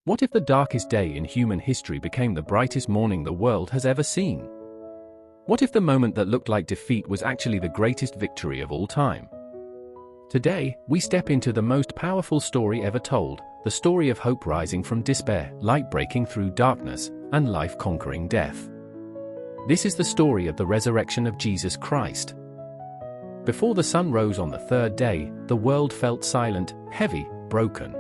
What if the darkest day in human history became the brightest morning the world has ever seen? What if the moment that looked like defeat was actually the greatest victory of all time? Today, we step into the most powerful story ever told, the story of hope rising from despair, light breaking through darkness, and life conquering death. This is the story of the resurrection of Jesus Christ. Before the sun rose on the third day, the world felt silent, heavy, broken.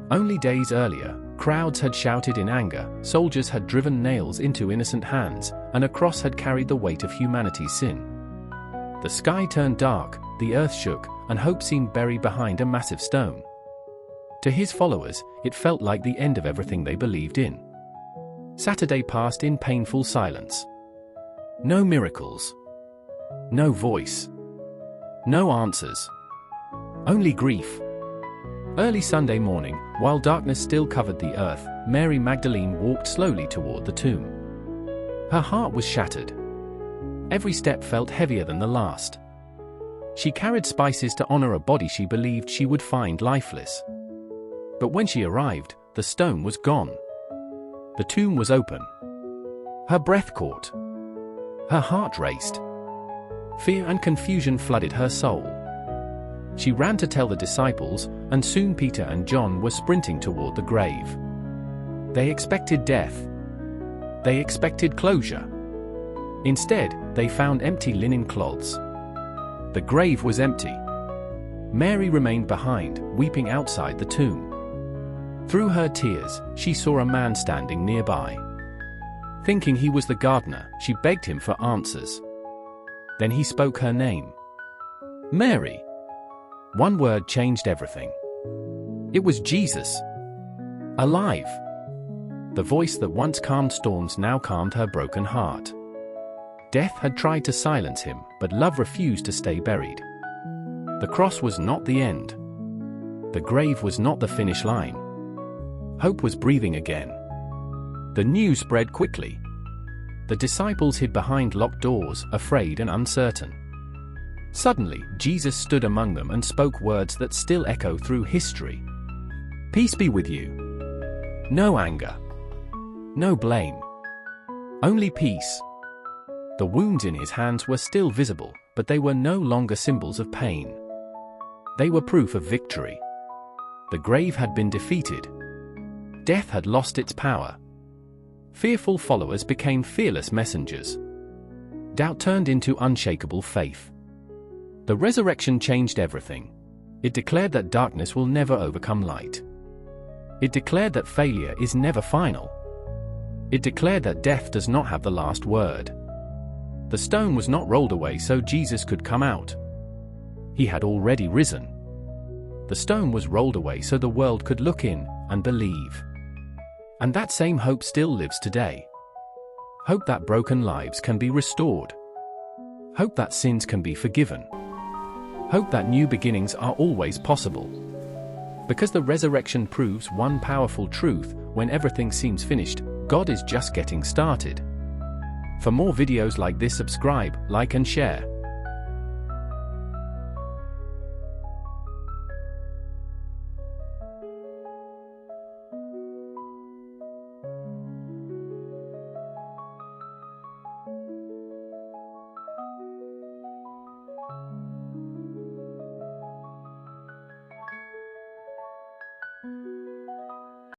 Only days earlier, crowds had shouted in anger, soldiers had driven nails into innocent hands, and a cross had carried the weight of humanity's sin. The sky turned dark, the earth shook, and hope seemed buried behind a massive stone. To his followers, it felt like the end of everything they believed in. Saturday passed in painful silence. No miracles. No voice. No answers. Only grief. Early Sunday morning, while darkness still covered the earth, Mary Magdalene walked slowly toward the tomb. Her heart was shattered. Every step felt heavier than the last. She carried spices to honor a body she believed she would find lifeless. But when she arrived, the stone was gone. The tomb was open. Her breath caught. Her heart raced. Fear and confusion flooded her soul. She ran to tell the disciples, and soon Peter and John were sprinting toward the grave. They expected death. They expected closure. Instead, they found empty linen cloths. The grave was empty. Mary remained behind, weeping outside the tomb. Through her tears, she saw a man standing nearby. Thinking he was the gardener, she begged him for answers. Then he spoke her name. Mary. One word changed everything. It was Jesus. Alive. The voice that once calmed storms now calmed her broken heart. Death had tried to silence him, but love refused to stay buried. The cross was not the end. The grave was not the finish line. Hope was breathing again. The news spread quickly. The disciples hid behind locked doors, afraid and uncertain. Suddenly, Jesus stood among them and spoke words that still echo through history. Peace be with you. No anger. No blame. Only peace. The wounds in his hands were still visible, but they were no longer symbols of pain. They were proof of victory. The grave had been defeated. Death had lost its power. Fearful followers became fearless messengers. Doubt turned into unshakable faith. The resurrection changed everything. It declared that darkness will never overcome light. It declared that failure is never final. It declared that death does not have the last word. The stone was not rolled away so Jesus could come out. He had already risen. The stone was rolled away so the world could look in and believe. And that same hope still lives today. Hope that broken lives can be restored. Hope that sins can be forgiven. Hope that new beginnings are always possible. Because the resurrection proves one powerful truth: when everything seems finished, God is just getting started. For more videos like this, subscribe, like and share.